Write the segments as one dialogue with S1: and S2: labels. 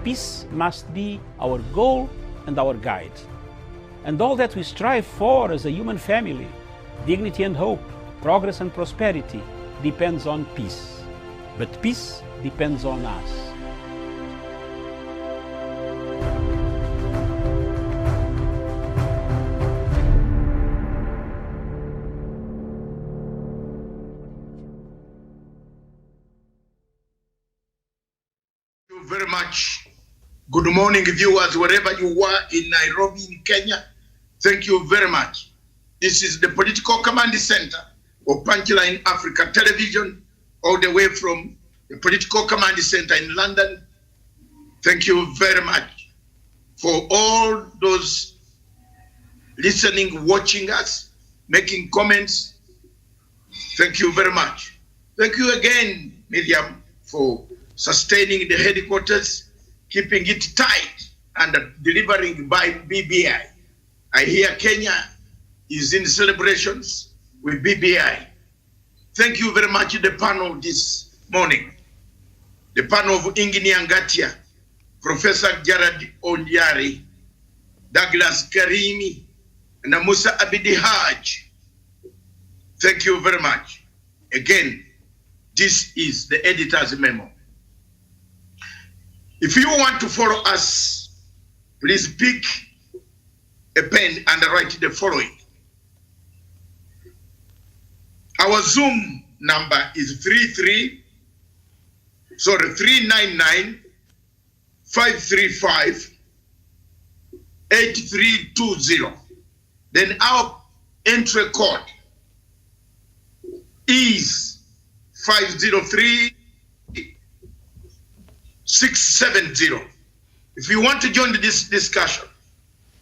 S1: peace must be our goal and our guide. And all that we strive for as a human family, dignity and hope, progress and prosperity, depends on peace. But peace depends on us.
S2: Thank you very much. Good morning, viewers, wherever you are in Nairobi, in Kenya. Thank you very much. This is the Political Command Center of Punchline Africa Television, all the way from the Political Command Center in London. Thank you very much for all those listening, watching us, making comments. Thank you very much. Thank you again, Miriam, for sustaining the headquarters, keeping it tight, and delivering by BBI. I hear Kenya is in celebrations with BBI. Thank you very much, the panel this morning. The panel of Ingini Angatia, Professor Gerard Onyari, Douglas Karimi, and Musa Abidi Haj. Thank you very much. Again, this is the editor's memo. If you want to follow us, please pick a pen and write the following. Our Zoom number is 399-535-8320. Then our entry code is 503-670. If you want to join this discussion,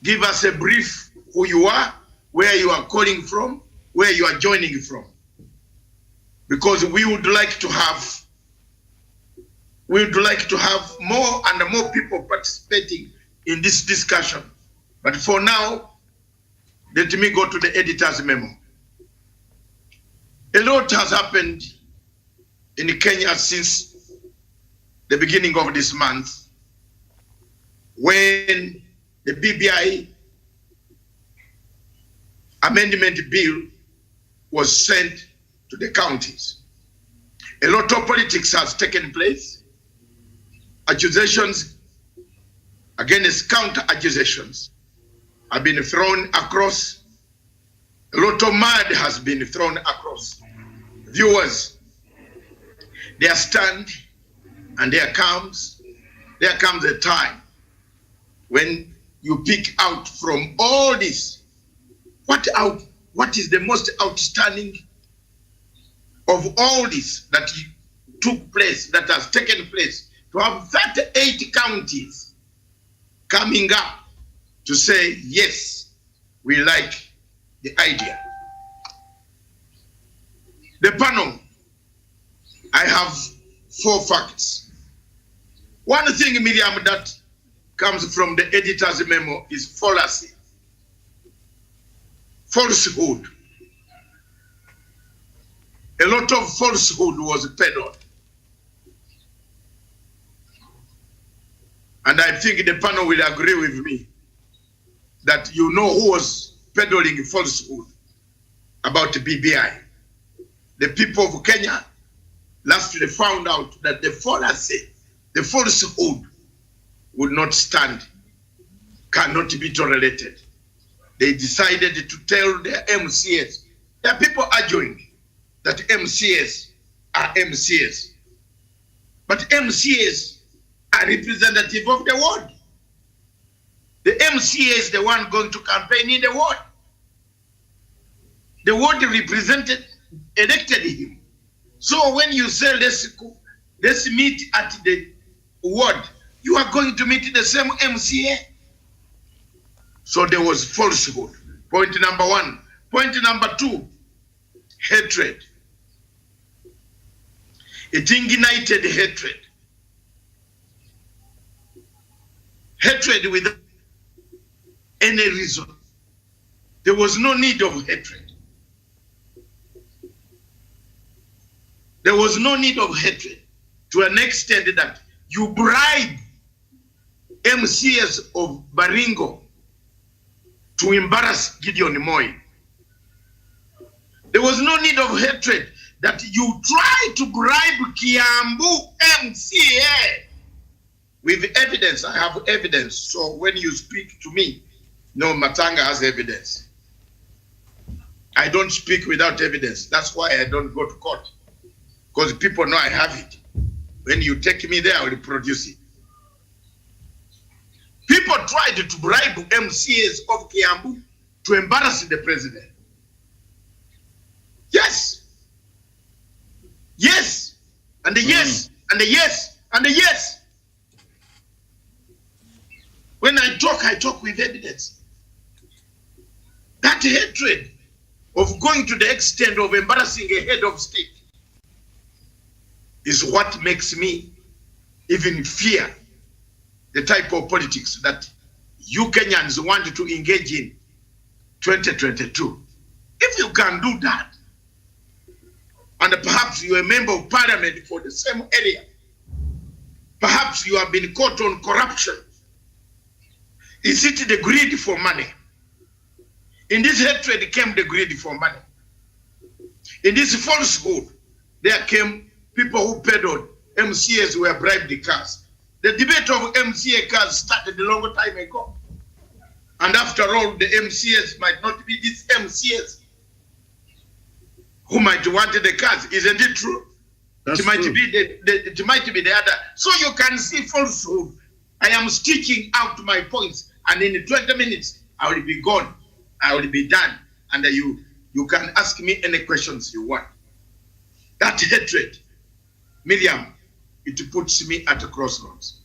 S2: give us a brief who you are, where you are calling from, where you are joining from. Because we would like to have more and more people participating in this discussion. But for now, let me go to the editor's memo. A lot has happened in Kenya since the beginning of this month, when the BBI amendment bill was sent to the counties. A lot of politics has taken place. Accusations against counter-accusations have been thrown across. A lot of mud has been thrown across. Viewers, there stand and there comes a time when you pick out from all this, what is the most outstanding of all this that took place, that has taken place, to have 38 counties coming up to say, yes, we like the idea. The panel, I have 4 facts. One thing, Miriam, that comes from the editor's memo is fallacy, falsehood. A lot of falsehood was peddled. And I think the panel will agree with me that you know who was peddling falsehood about the BBI. The people of Kenya lastly found out that the fallacy, the falsehood would not stand, cannot be tolerated. They decided to tell their MCS. There are people arguing that MCS are MCS. But MCS are representative of the ward. The MCA is the one going to campaign in the ward. The ward represented, elected him. So when you say let's meet at the ward, you are going to meet the same MCA. So there was falsehood. Point number 1. Point number 2, hatred. It ignited hatred. Hatred without any reason. There was no need of hatred. There was no need of hatred to an extent that you bribe MCS of Baringo to embarrass Gideon Moi. There was no need of hatred that you try to bribe Kiambu MCA with evidence. I have evidence. So when you speak to me, no, Matanga has evidence. I don't speak without evidence. That's why I don't go to court. Because people know I have it. When you take me there, I will produce it. People tried to bribe MCAs of Kiambu to embarrass the president. Yes. Yes. And the yes. And the yes. And the yes. When I talk with evidence. That hatred of going to the extent of embarrassing a head of state is what makes me even fear the type of politics that you Kenyans want to engage in 2022. If you can do that, and perhaps you're a member of parliament for the same area, perhaps you have been caught on corruption. Is it the greed for money? In this hatred came the greed for money. In this falsehood, there came people who peddled MCAs who were bribed the cars. The debate of MCA cars started a long time ago. And after all, the MCAs might not be these MCAs who might want the cars. Isn't it true? It might be the other. So you can see falsehood. I am stitching out my points, and in 20 minutes, I will be gone. I will be done. And you can ask me any questions you want. That hatred, Miriam, it puts me at a crossroads.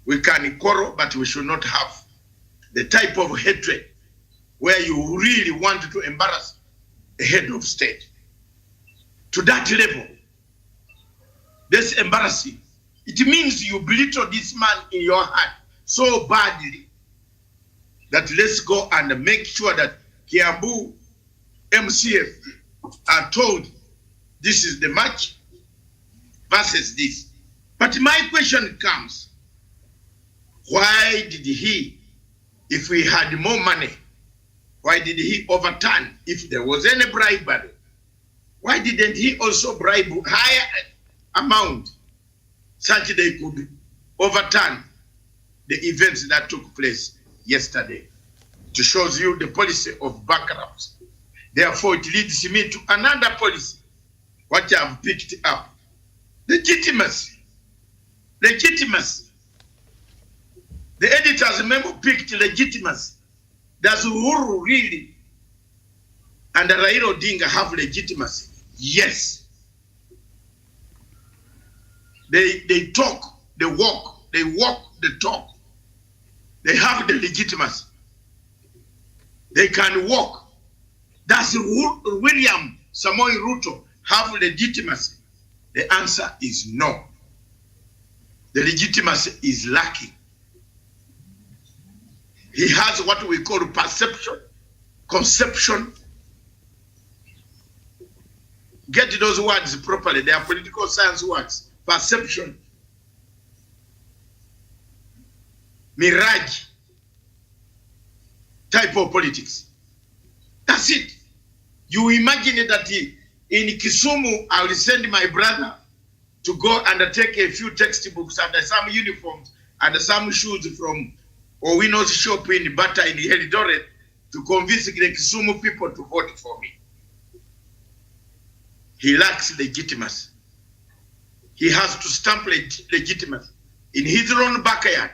S2: We can quarrel, but we should not have the type of hatred where you really want to embarrass a head of state. To that level, this embarrassing. It means you belittle this man in your heart so badly that let's go and make sure that Kiambu MCF are told this is the match versus this. But my question comes, why did he, if we had more money, why did he overturn, if there was any bribery, why didn't he also bribe higher amount such they could overturn the events that took place yesterday? To show you the policy of bankruptcy. Therefore, it leads me to another policy, what I have picked up. Legitimacy. Legitimacy. The editor's memo picked legitimacy. Does Uhuru really and Raila Odinga have legitimacy? Yes. They talk, they walk, they talk. They have the legitimacy. They can walk. Does William Samoei Ruto have legitimacy? The answer is no. The legitimacy is lacking. He has what we call perception, conception. Get those words properly. They are political science words. Perception, mirage type of politics. That's it. You imagine that in Kisumu, I will send my brother to go and take a few textbooks and some uniforms and some shoes from Owino's shop in Bata in Eldoret to convince the Kisumu people to vote for me. He lacks legitimacy. He has to stamp legitimacy in his own backyard.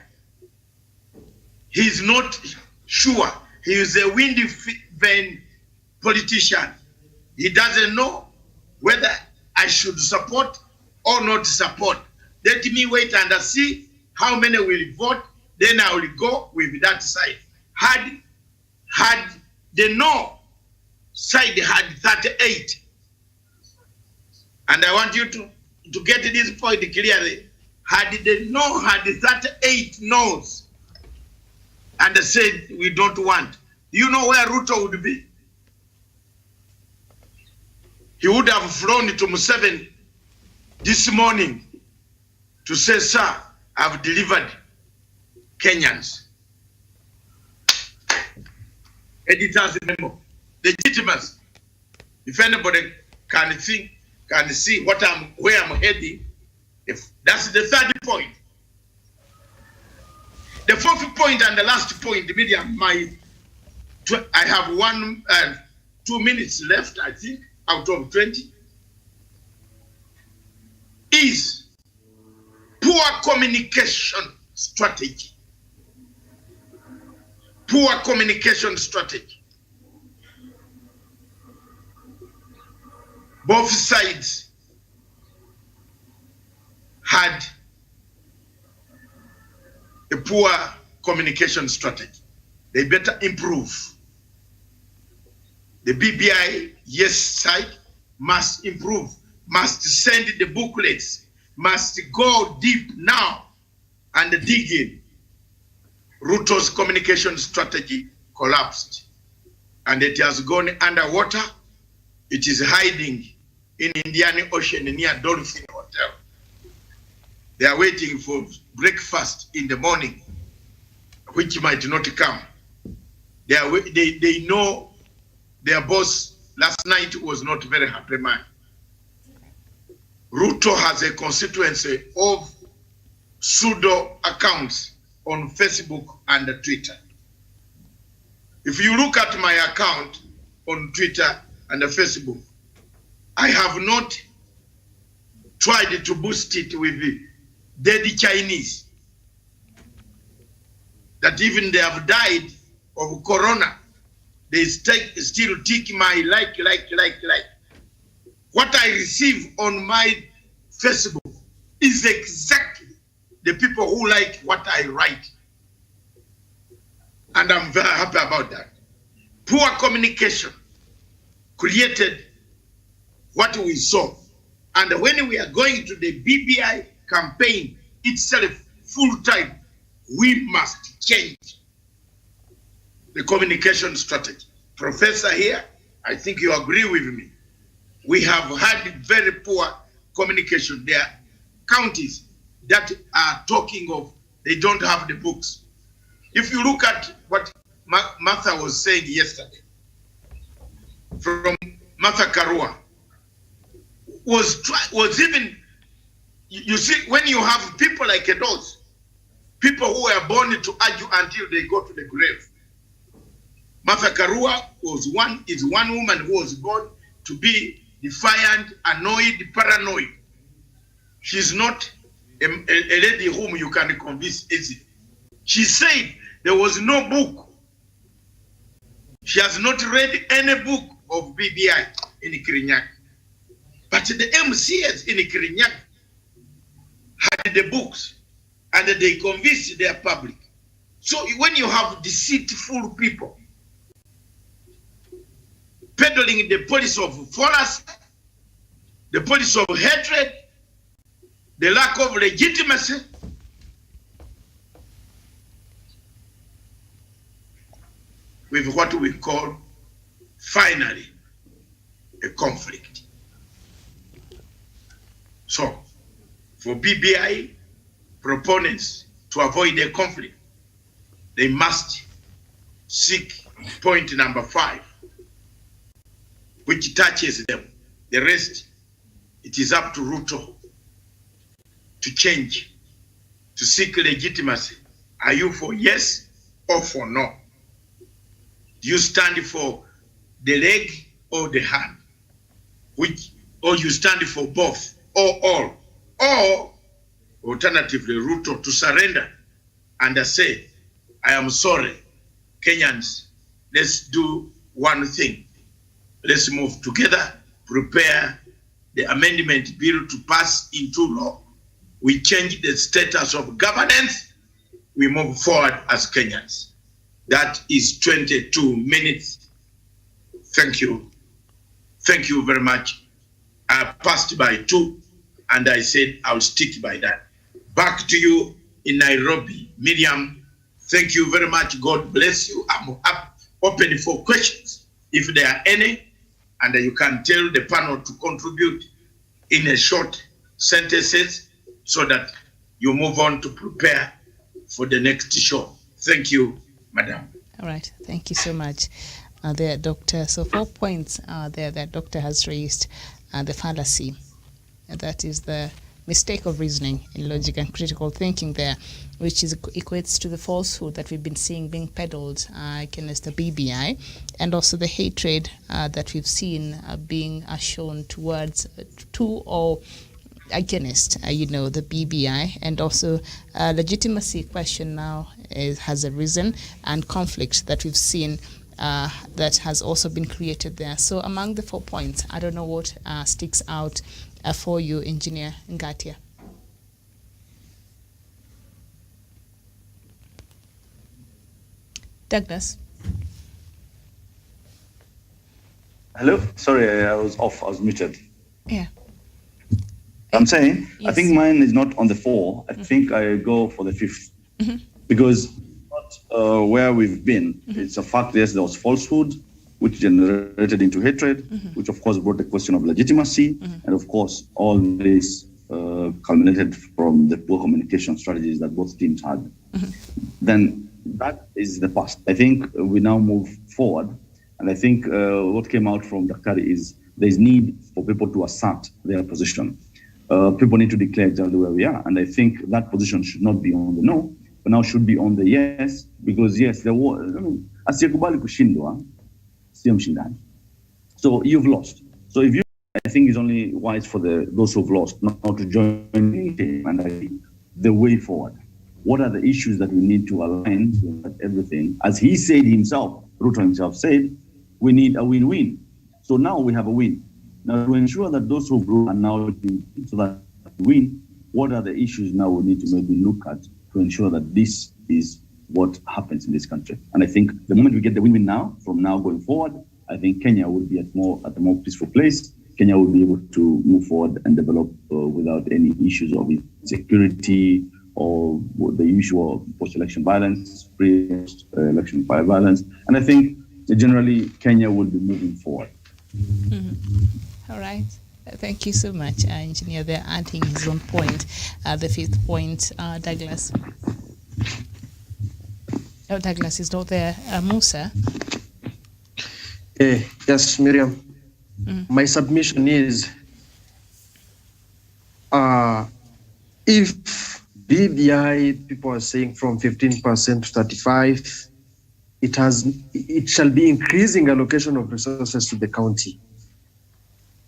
S2: He's not sure. He is a windy vein politician. He doesn't know whether I should support or not support. Let me wait and see how many will vote. Then I will go with that side. Had the no side had 38. And I want you to get this point clearly. Had the no had 38 no's and said we don't want, you know where Ruto would be? He would have flown to Museveni this morning to say, sir, I've delivered Kenyans. Editors Memo, legitimacy. If anybody can think, can see where I'm heading, if that's the third point. The fourth point and the last point, Miriam, I have 2 minutes left, I think, out of 20, is poor communication strategy. Poor communication strategy. Both sides had a poor communication strategy. They better improve. The BBI, yes side, must improve, must send the booklets, must go deep now and dig in. Ruto's communication strategy collapsed and it has gone underwater. It is hiding in Indian Ocean near Dolphin Hotel. They are waiting for breakfast in the morning, which might not come. They know their boss last night was not very happy man. Ruto has a constituency of pseudo accounts on Facebook and Twitter. If you look at my account on Twitter and Facebook, I have not tried to boost it with the dead Chinese that even they have died of corona. They still take my like. What I receive on my Facebook is exactly the people who like what I write. And I'm very happy about that. Poor communication created what we saw. And when we are going to the BBI campaign itself full time, we must change the communication strategy. Professor here, I think you agree with me. We have had very poor communication. There are counties that are talking of, they don't have the books. If you look at what Martha was saying yesterday, from Martha Karua, was even, you see, when you have people like those, people who were born to argue until they go to the grave. Martha Karua is one woman who was born to be defiant, annoyed, paranoid. She's not a lady whom you can convince easily. She said there was no book. She has not read any book of BBI in Kirinyaga. But the MCs in Kirinyaga had the books and they convinced their public. So when you have deceitful people peddling the policy of fallacy, the policy of hatred, the lack of legitimacy, with what we call, finally, a conflict. So, for BBI proponents to avoid a conflict, they must seek point number 5, which touches them. The rest, it is up to Ruto to change, to seek legitimacy. Are you for yes or for no? Do you stand for the leg or the hand? Or you stand for both or all? Or alternatively, Ruto to surrender and say, I am sorry, Kenyans, let's do one thing. Let's move together, prepare the amendment bill to pass into law. We change the status of governance. We move forward as Kenyans. That is 22 minutes. Thank you. Thank you very much. I passed by 2 and I said I'll stick by that. Back to you in Nairobi. Miriam, thank you very much. God bless you. I'm open for questions if there are any, and you can tell the panel to contribute in a short sentences so that you move on to prepare for the next show. Thank you, Madam.
S3: All right. Thank you so much, there, Doctor. So 4 points there that Doctor has raised. The fallacy, that is the mistake of reasoning in logic and critical thinking there, which is equates to the falsehood that we've been seeing being peddled against the BBI, and also the hatred that we've seen being shown towards to or against the BBI, and also legitimacy question now has arisen, and conflict that we've seen that has also been created there. So among the 4 points, I don't know what sticks out for you, Engineer Ngatia. Douglas.
S4: Hello? Sorry, I was off. I was muted.
S3: Yeah.
S4: I'm saying,
S3: yes.
S4: I think mine is not on the 4. I think I go for the 5th. Because where we've been, it's a fact, yes, there was falsehood, which generated into hatred, which of course brought the question of legitimacy, and of course all this culminated from the poor communication strategies that both teams had. Then that is the past. I think we now move forward, and I think what came out from Dr. is there's need for people to assert their position. People need to declare exactly where we are, and I think that position should not be on the no, but now should be on the yes, because yes, there was, asiyekubali kushindwa sio mshindani. So you've lost. So if you, I think it's only wise for those who've lost not to join the team, and I think the way forward. What are the issues that we need to align with everything? As he said himself, Ruto himself said, we need a win-win. So now we have a win. Now to ensure that those who grew are now so that we win, what are the issues now we need to maybe look at to ensure that this is what happens in this country? And I think the moment we get the win-win now, from now going forward, I think Kenya will be at a more peaceful place. Kenya will be able to move forward and develop without any issues of insecurity or the usual post-election violence, pre-election violence. And I think generally Kenya will be moving forward.
S3: All right. Thank you so much, Engineer. They're adding his own point. The 5th point, Douglas. Oh, Douglas is not there. Musa?
S5: Yes, Miriam. My submission is, if BBI, people are saying from 15% to 35%, it shall be increasing allocation of resources to the county.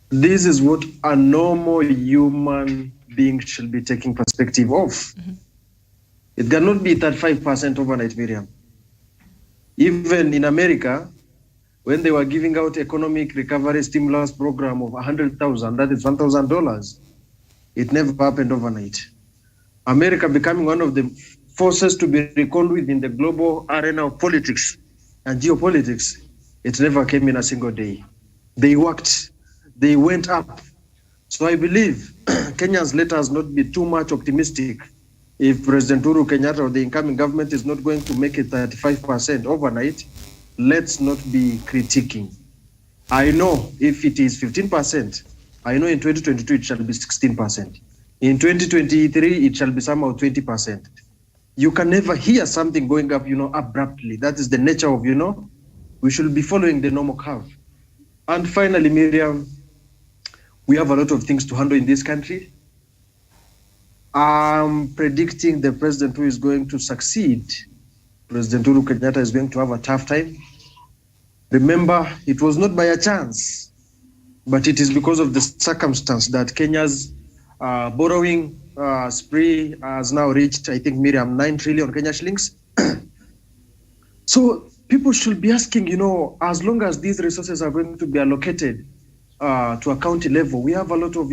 S5: This is what a normal human being should be taking perspective of. It cannot be 35% overnight, Miriam. Even in America, when they were giving out economic recovery stimulus program of 100,000, that is $1,000, it never happened overnight. America becoming one of the forces to be reckoned with in the global arena of politics and geopolitics, it never came in a single day. They worked, they went up. So I believe Kenyans, let us not be too much optimistic. If President Uhuru Kenyatta or the incoming government is not going to make it 35% overnight, let's not be critiquing. I know if it is 15%, I know in 2022 it shall be 16%. In 2023, it shall be somehow 20%. You can never hear something going up, abruptly. That is the nature of, we should be following the normal curve. And finally, Miriam, we have a lot of things to handle in this country. I'm predicting the president who is going to succeed, President Uhuru Kenyatta, is going to have a tough time. Remember, it was not by a chance, but it is because of the circumstance that Kenya's borrowing spree has now reached, I think, Miriam, 9 trillion Kenya shillings. So people should be asking, as long as these resources are going to be allocated to a county level, we have a lot of,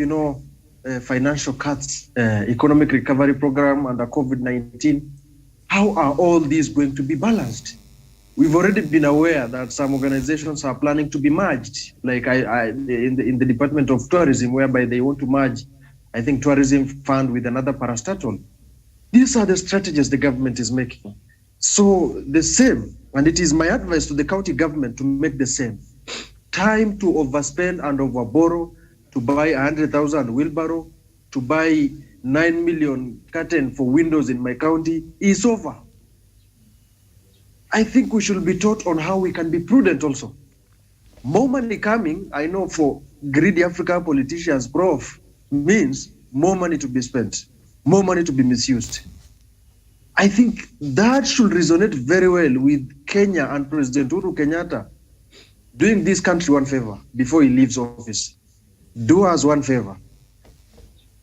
S5: financial cuts, economic recovery program under COVID-19. How are all these going to be balanced? We've already been aware that some organizations are planning to be merged, like in the Department of Tourism, whereby they want to merge, I think, tourism fund with another parastatal. These are the strategies the government is making. So the same, and it is my advice to the county government to make the same. Time to overspend and overborrow, to buy 100,000 wheelbarrow, to buy 9 million curtain for windows in my county is over. I think we should be taught on how we can be prudent also. More money coming, I know for greedy African politicians, Prof, means more money to be spent, more money to be misused. I think that should resonate very well with Kenya and President Uhuru Kenyatta doing this country one favor before he leaves office. Do us one favor.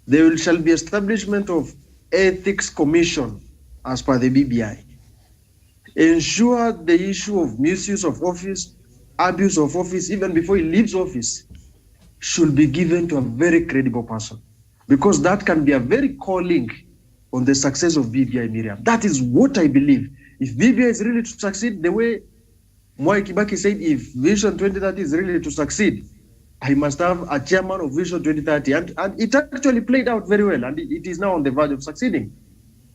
S5: There shall be establishment of ethics commission as per the BBI. Ensure the issue of misuse of office, abuse of office, even before he leaves office, should be given to a very credible person, because that can be a very core link on the success of BBI, Miriam. That is what I believe. If BBI is really to succeed, the way Mwai Kibaki said, if Vision 2030 is really to succeed, I must have a chairman of Vision 2030. And it actually played out very well, and it is now on the verge of succeeding.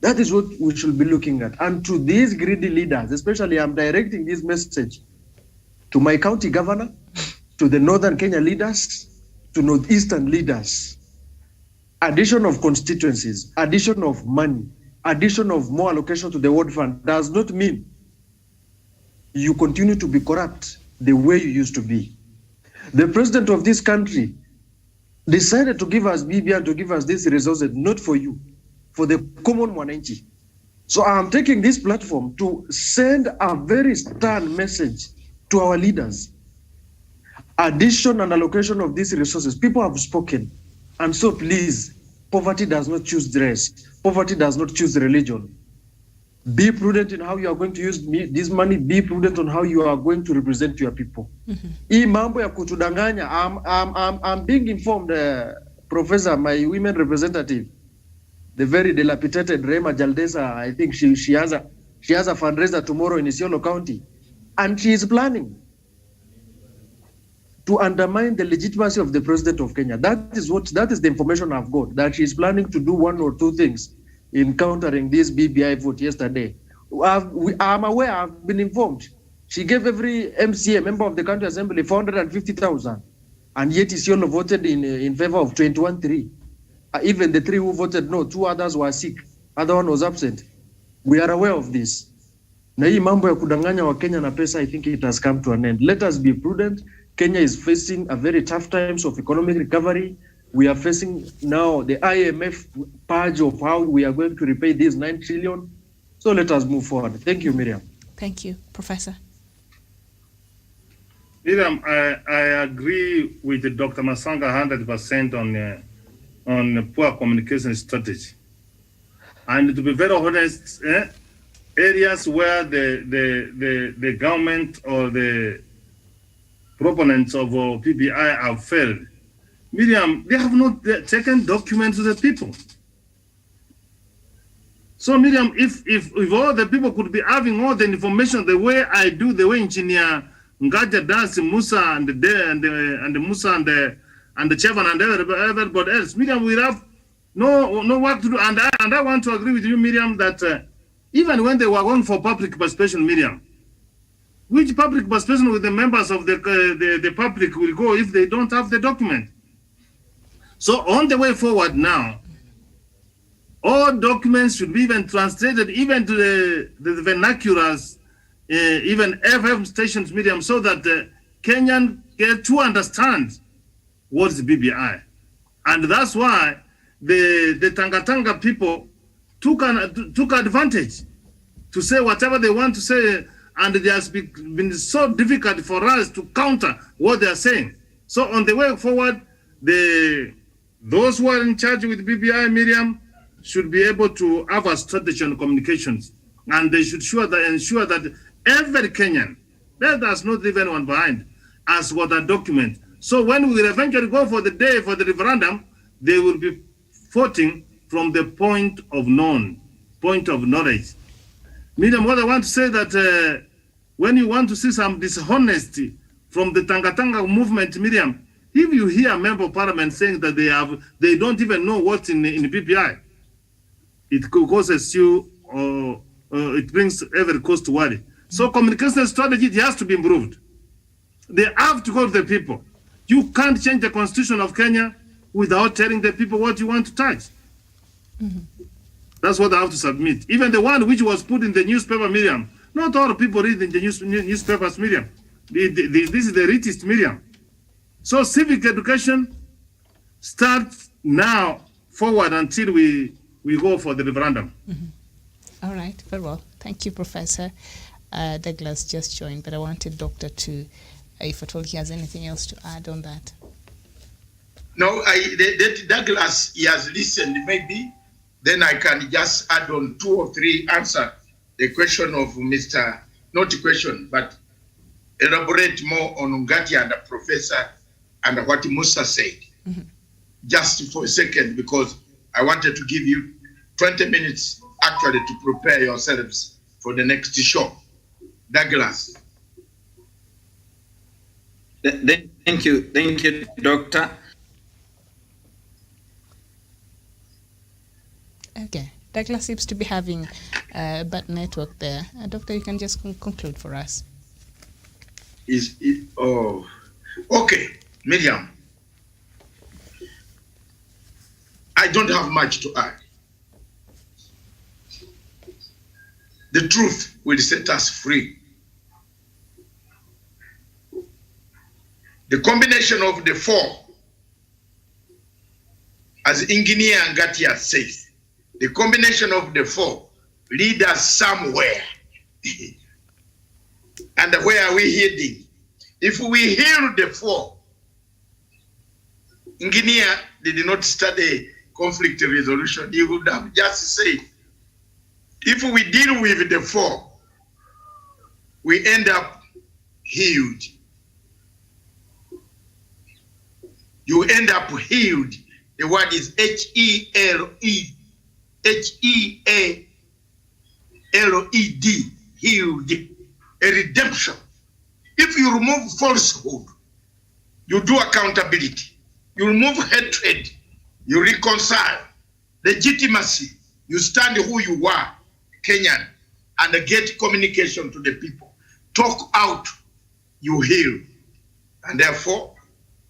S5: That is what we should be looking at. And to these greedy leaders, especially, I'm directing this message to my county governor, to the Northern Kenya leaders, to Northeastern leaders. Addition of constituencies, addition of money, addition of more allocation to the ward fund does not mean you continue to be corrupt the way you used to be. The president of this country decided to give us BBI, to give us these resources, not for you, for the common mwananchi. So I'm taking this platform to send a very stern message to our leaders. Addition and allocation of these resources, people have spoken. And so please, poverty does not choose race. Poverty does not choose religion. Be prudent in how you are going to use this money. Be prudent on how you are going to represent your people. Hii mambo ya kutudanganya, I'm being informed, Professor, my women representative, the very dilapidated Rema Jaldesa, I think she has a fundraiser tomorrow in Isiolo County, and she is planning to undermine the legitimacy of the president of Kenya. That is the information I've got, that she is planning to do one or two things in countering this BBI vote yesterday. I'm aware, I've been informed. She gave every MCA, member of the county assembly, 450,000, and yet Isiolo voted in favor of 21-3. Even the 3 who voted no, 2 others were sick, other one was absent. We are aware of this. Na hii mambo ya kudanganya wa Kenya na pesa, I think it has come to an end. Let us be prudent. Kenya is facing a very tough times of economic recovery. We are facing now the IMF purge of how we are going to repay this 9 trillion. So let us move forward. Thank you, Miriam.
S3: Thank you, Professor.
S6: Miriam, I agree with Dr. Masanga 100% on poor communication strategy. And to be very honest, areas where the government or the proponents of PBI have failed, Miriam, they have not taken documents to the people. So Miriam, if all the people could be having all the information the way I do, the way Engineer Ngaja does, Musa and Musa and the chairman and everybody else, Miriam, we have no work to do. And I want to agree with you, Miriam, that even when they were going for public participation, Miriam, which public participation with the members of the public will go if they don't have the document? So on the way forward now, all documents should be even translated even to the vernaculars, even FM stations, Miriam, so that the Kenyan get to understand what is BBI. And that's why the Tangatanga people took advantage to say whatever they want to say, and it has been so difficult for us to counter what they are saying. So on the way forward, those who are in charge with BBI, Miriam, should be able to have a strategy on communications, and they should ensure that every Kenyan, that does not leave anyone behind, has got a document. So when we eventually go for the day for the referendum, they will be voting from the point of knowledge. Miriam, what I want to say that when you want to see some dishonesty from the Tangatanga movement, Miriam, if you hear a member of parliament saying that they don't even know what's in the PPI, it causes you, it brings every cause to worry. So communication strategy, it has to be improved. They have to go to the people. You can't change the constitution of Kenya without telling the people what you want to touch. That's what I have to submit. Even the one which was put in the newspaper, Miriam. Not all people read in the newspapers, Miriam. This is the richest, Miriam. So civic education starts now forward until we go for the referendum.
S3: All right, very well. Thank you, Professor. Douglas just joined, but I wanted Doctor to, if at all he has anything else to add on that.
S2: No, Douglas, he has listened, maybe. Then I can just add on 2 or 3 answer the question of Mr. Not a question, but elaborate more on Ngatia and the professor and what Musa said. Just for a second, because I wanted to give you 20 minutes actually to prepare yourselves for the next show. Douglas.
S7: Thank you, Doctor.
S3: Okay, Douglas seems to be having a bad network there. Doctor, you can just conclude for us.
S2: Okay, Miriam. I don't have much to add. The truth will set us free. The combination of the 4, as Engineer Ngatia says, the combination of the 4 lead us somewhere. And where are we heading? If we hear the 4, Engineer did not study conflict resolution, he would have just said, if we deal with the 4, we end up healed. You end up healed. The word is H-E-L-E. H-E-A-L-E-D, healed, a redemption. If you remove falsehood, you do accountability. You remove hatred, you reconcile. Legitimacy, you stand who you are, Kenyan, and get communication to the people. Talk out, you heal. And therefore,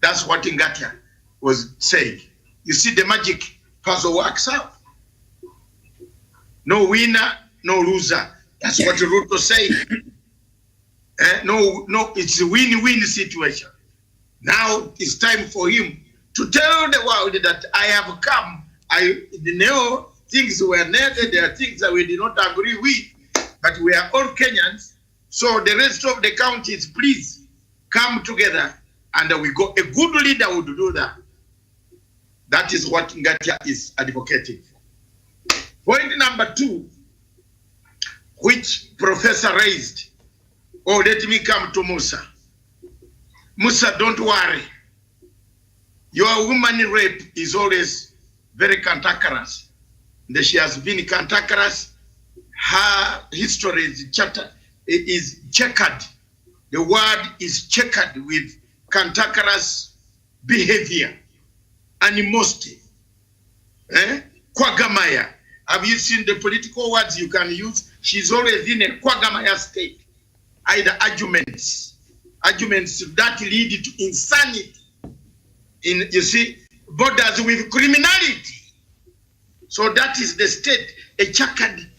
S2: that's what Ngatia was saying. You see, the magic puzzle works out. No winner, no loser. That's what Ruto said. No, it's a win-win situation. Now it's time for him to tell the world that I have come. I know things were netted, there are things that we did not agree with, but we are all Kenyans. So the rest of the counties, please come together and we go. A good leader would do that. That is what Ngatia is advocating for. Point number 2, which Professor raised. Oh, let me come to Musa. Musa, don't worry. Your woman rape is always very cantankerous. She has been cantankerous. Her history is checkered. The word is checkered with cantankerous behavior, animosity, quagmire. Have you seen the political words you can use? She's always in a quagmire state. Either arguments that lead to insanity. You see, borders with criminality. So that is the state, a checkered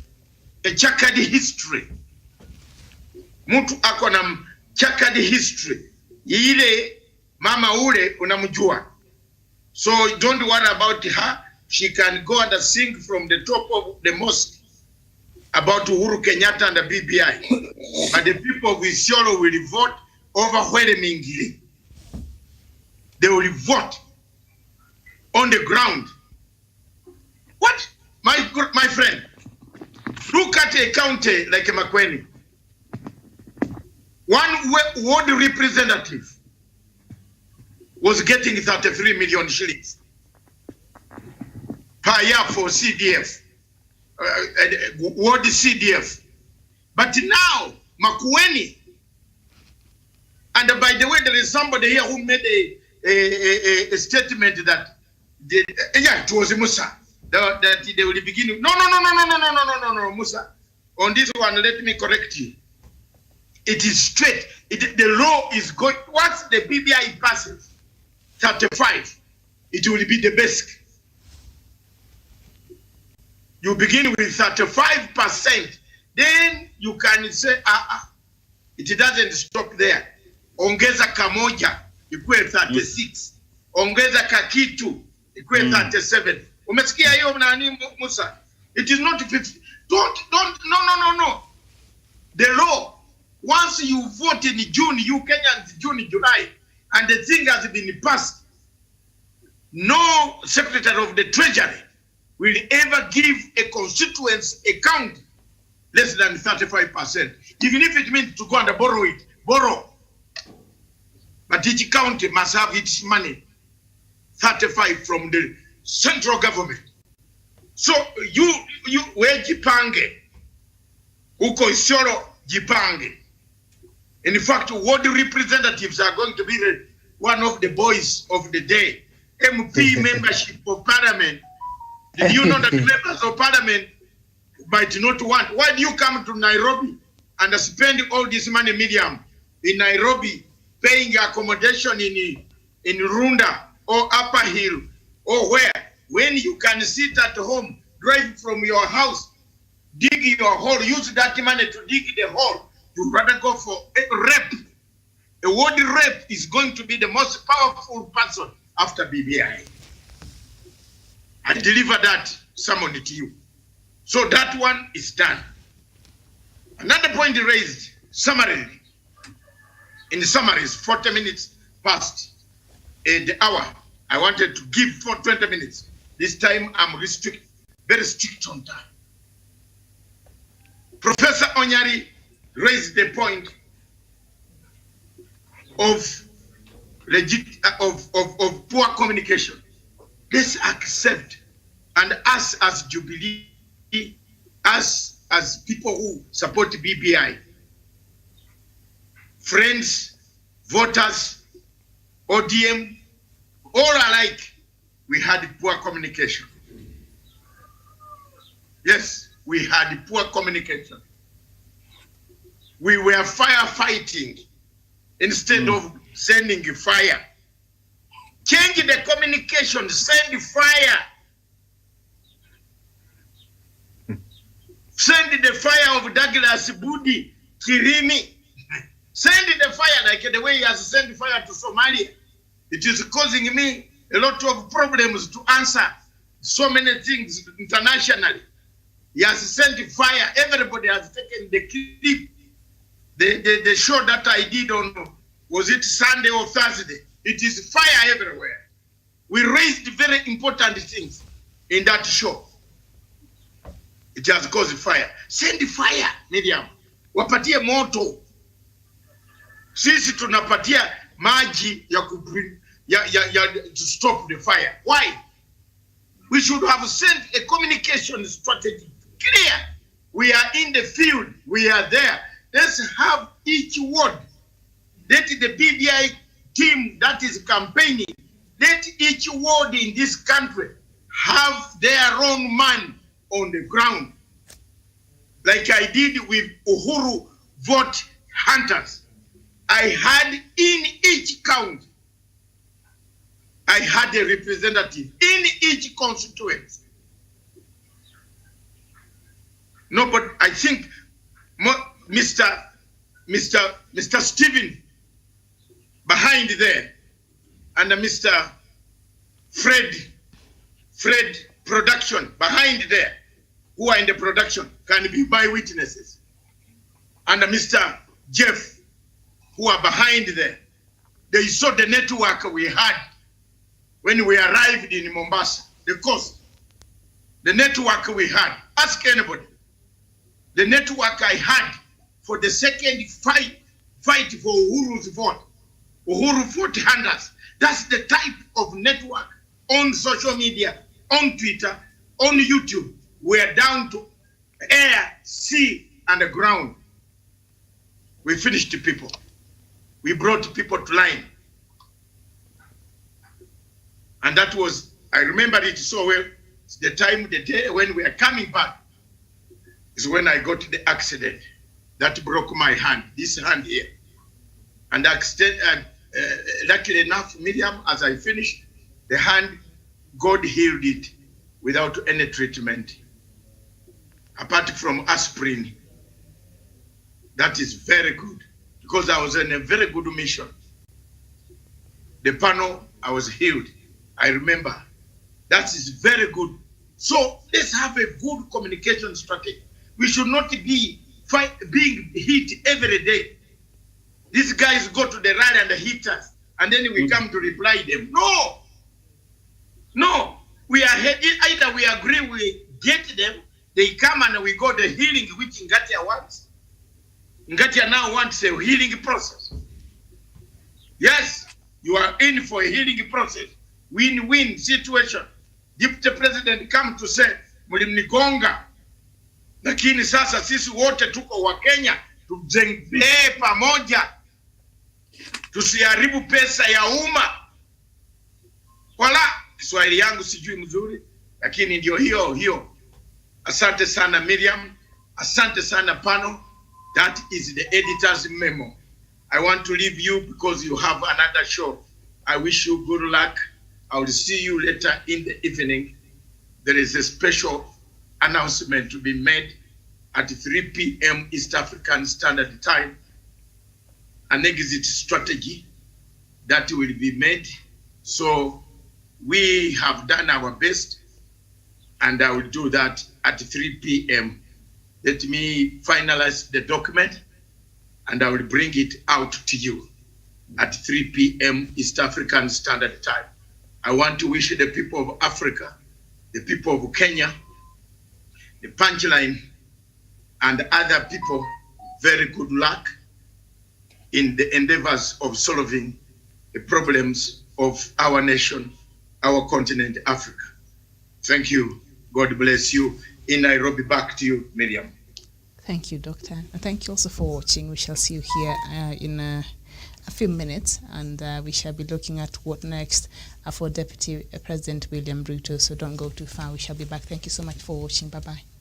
S2: history. Mtu ako na checkered history. Ile mama ule unamjua. So don't worry about her. She can go and sing from the top of the mosque about Uhuru Kenyatta and the BBI. But the people of Isiolo will vote overwhelmingly. They will vote on the ground. What? My friend, look at a county like Makueni. One ward representative was getting 33 million shillings per year for CDF, ward CDF. But now, Makueni, and by the way, there is somebody here who made a statement that, it was Musa, that they will begin. No, Musa. On this one, let me correct you. It is straight. The law is going, once the BBI passes 35, it will be the basic. You begin with 35%. Then you can say, it doesn't stop there. Ongeza kamoja, ikuwe 36. Ongeza kakitu, ikuwe 37. Umesikia hiyo nani Musa? It is not 50. No. The law, once you vote in June, you Kenyans, June, July, and the thing has been passed, no Secretary of the Treasury will ever give a constituency account less than 35%. Even if it means to go and borrow. But each county must have its money, 35 from the central government. So you we jipange, uko Isiolo jipange. In fact, ward representatives are going to be one of the boys of the day. MP membership of parliament. Did you know that members of parliament might not want? Why do you come to Nairobi and spend all this money, Miriam, in Nairobi, paying accommodation in Runda or Upper Hill or where? When you can sit at home, drive from your house, dig your hole, use that money to dig the hole. You'd rather go for a rep. A ward rep is going to be the most powerful person after BBI. I deliver that summon to you. So that one is done. Another point raised, summary. In the summaries, 40 minutes past the hour. I wanted to give for 20 minutes. This time I'm very strict on time. Professor Onyari raised the point of poor communication. Let's accept, and us as Jubilee, us as people who support BBI, friends, voters, ODM, all alike, we had poor communication. Yes, we had poor communication. We were firefighting instead of sending fire. Change the communication, send fire. Send the fire of Douglas Budi, Kirimi. Send the fire like the way he has sent fire to Somalia. It is causing me a lot of problems to answer so many things internationally. He has sent fire. Everybody has taken the clip. The show that I did on, was it Sunday or Thursday? It is fire everywhere. We raised very important things in that show. It has caused fire. Send fire, Miriam. Wapatie moto. Sisi tunapatia maji to stop the fire. Why? We should have sent a communication strategy. Clear. We are in the field. We are there. Let's have each ward. Let the BBI team that is campaigning, let each ward in this country have their own man on the ground. Like I did with Uhuru vote hunters. I had in each county, I had a representative in each constituency. No, but I think Mr. Stephen behind there and Mr. Fred production behind there, who are in the production, can be by witnesses. And Mr. Jeff, who are behind there. They saw the network we had when we arrived in Mombasa, the coast. The network we had. Ask anybody. The network I had for the second fight for Uhuru's vote. Uhuru vote handlers. That's the type of network on social media, on Twitter, on YouTube. We're down to air, sea, and the ground. We finished the people. We brought people to line. And that was, I remember it so well, the day when we are coming back is when I got the accident that broke my hand, this hand here. And luckily enough, Miriam, as I finished, the hand, God healed it without any treatment. apart from aspirin. That is very good, because I was in a very good mission. The panel, I was healed. I remember. That is very good. So let's have a good communication strategy. We should not be being hit every day. These guys go to the right and hit us, and then we come to reply them. No. No. We are either we agree, we get them, they come and we go the healing which Ngatia wants. Ngatia now wants a healing process. Yes, you are in for a healing process. Win-win situation. Deputy President come to say, mlimnigonga. Lakini sasa sisi wote tuko wa Kenya, tujengee pamoja. Tusiharibu pesa ya umma. Wala, Kiswahili yangu sijui mzuri, lakini ndio hiyo. Asante sana Miriam, asante sana Pano. That is the editor's memo. I want to leave you because you have another show. I wish you good luck. I will see you later in the evening. There is a special announcement to be made at 3 p.m. East African Standard Time. An exit strategy that will be made. So we have done our best, and I will do that at 3 p.m. Let me finalize the document, and I will bring it out to you at 3 p.m. East African Standard Time. I want to wish the people of Africa, the people of Kenya, the Punchline, and other people very good luck in the endeavors of solving the problems of our nation, our continent, Africa. Thank you. God bless you. In Nairobi, back to you, Miriam.
S3: Thank you, Doctor. And thank you also for watching. We shall see you here in a few minutes, and we shall be looking at what next for Deputy President William Ruto. So don't go too far. We shall be back. Thank you so much for watching. Bye-bye.